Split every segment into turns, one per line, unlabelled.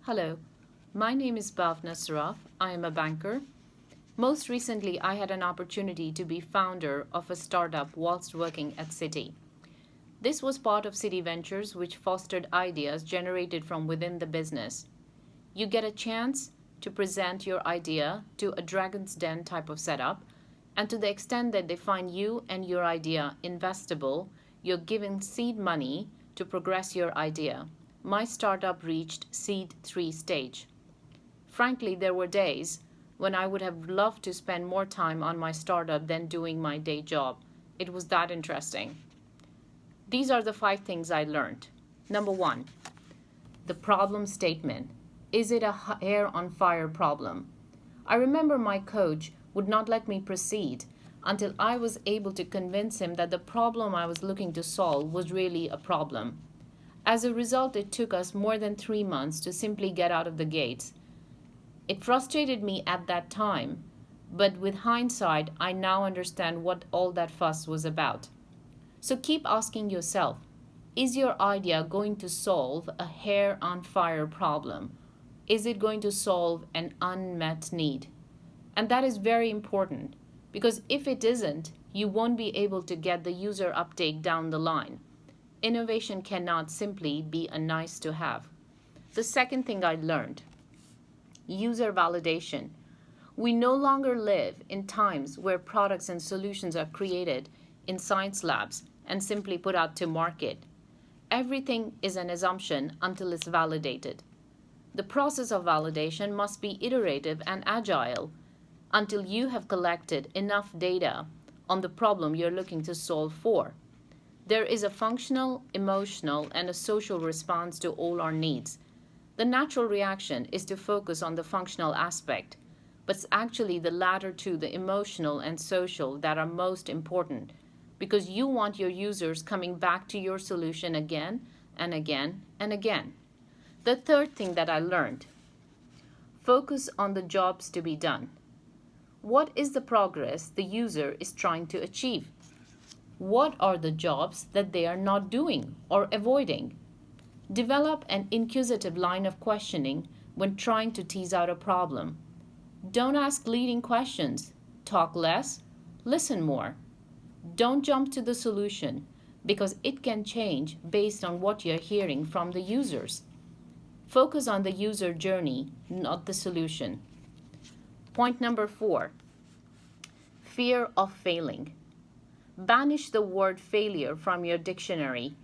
Hello, my name is Bhavna Saraf. I am a banker. Most recently, I had an opportunity to be founder of a startup whilst working at Citi. This was part of Citi Ventures, which fostered ideas generated from within the business. You get a chance to present your idea to a Dragon's Den type of setup, and to the extent that they find you and your idea investable, you're given seed money to progress your idea. My startup reached Seed 3 stage. Frankly, there were days when I would have loved to spend more time on my startup than doing my day job. It was that interesting. These are the 5 things I learned. Number 1, the problem statement. Is it a hair on fire problem? I remember my coach would not let me proceed until I was able to convince him that the problem I was looking to solve was really a problem. As a result, it took us more than 3 months to simply get out of the gates. It frustrated me at that time, but with hindsight, I now understand what all that fuss was about. So keep asking yourself, is your idea going to solve a hair on fire problem? Is it going to solve an unmet need? And that is very important, because if it isn't, you won't be able to get the user uptake down the line. Innovation cannot simply be a nice to have. The second thing I learned, user validation. We no longer live in times where products and solutions are created in science labs and simply put out to market. Everything is an assumption until it's validated. The process of validation must be iterative and agile until you have collected enough data on the problem you're looking to solve for. There is a functional, emotional, and a social response to all our needs. The natural reaction is to focus on the functional aspect, but it's actually the latter two, the emotional and social, that are most important, because you want your users coming back to your solution again and again and again. The third thing that I learned, focus on the jobs to be done. What is the progress the user is trying to achieve? What are the jobs that they are not doing or avoiding? Develop an inquisitive line of questioning when trying to tease out a problem. Don't ask leading questions. Talk less, listen more. Don't jump to the solution, because it can change based on what you're hearing from the users. Focus on the user journey, not the solution. Point number 4, fear of failing. Banish the word failure from your dictionary.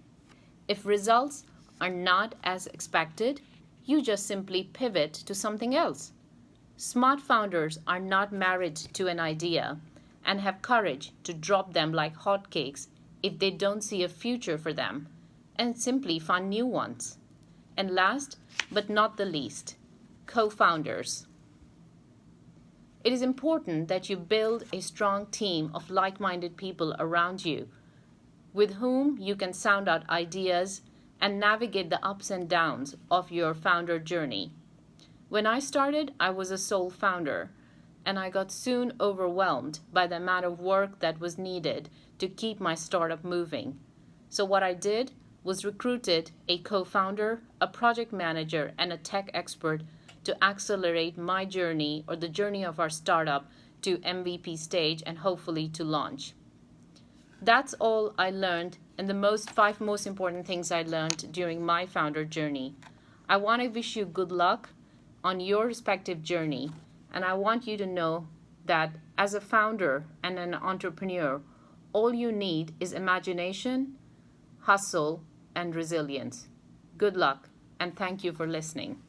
If results are not as expected, you just simply pivot to something else. Smart founders are not married to an idea and have courage to drop them like hotcakes if they don't see a future for them, and simply find new ones. And last but not the least, co-founders. It is important that you build a strong team of like-minded people around you, with whom you can sound out ideas and navigate the ups and downs of your founder journey. When I started, I was a sole founder, and I got soon overwhelmed by the amount of work that was needed to keep my startup moving. So what I did was recruited a co-founder, a project manager, and a tech expert to accelerate my journey, or the journey of our startup, to MVP stage and hopefully to launch. That's all I learned, and the 5 most important things I learned during my founder journey. I want to wish you good luck on your respective journey, and I want you to know that as a founder and an entrepreneur, all you need is imagination, hustle, and resilience. Good luck, and thank you for listening.